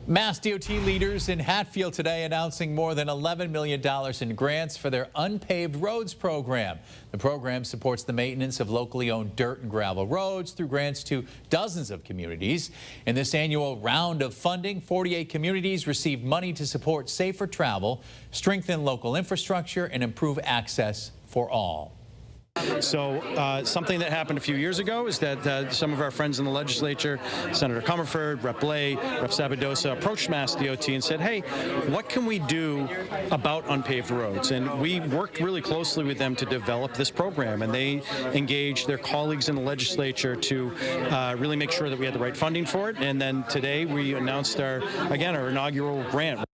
Mass DOT leaders in Hatfield today announcing more than $11 million in grants for their unpaved roads program. The program supports the maintenance of locally owned dirt and gravel roads through grants to dozens of communities. In this annual round of funding, 48 communities received money to support safer travel, strengthen local infrastructure, and improve access for all. So something that happened a few years ago is that some of our friends in the legislature, Senator Comerford, Rep. Blais, Rep. Sabadosa, approached Mass DOT and said, hey, what can we do about unpaved roads? And we worked really closely with them to develop this program, and they engaged their colleagues in the legislature to really make sure that we had the right funding for it. And then today we announced our inaugural grant.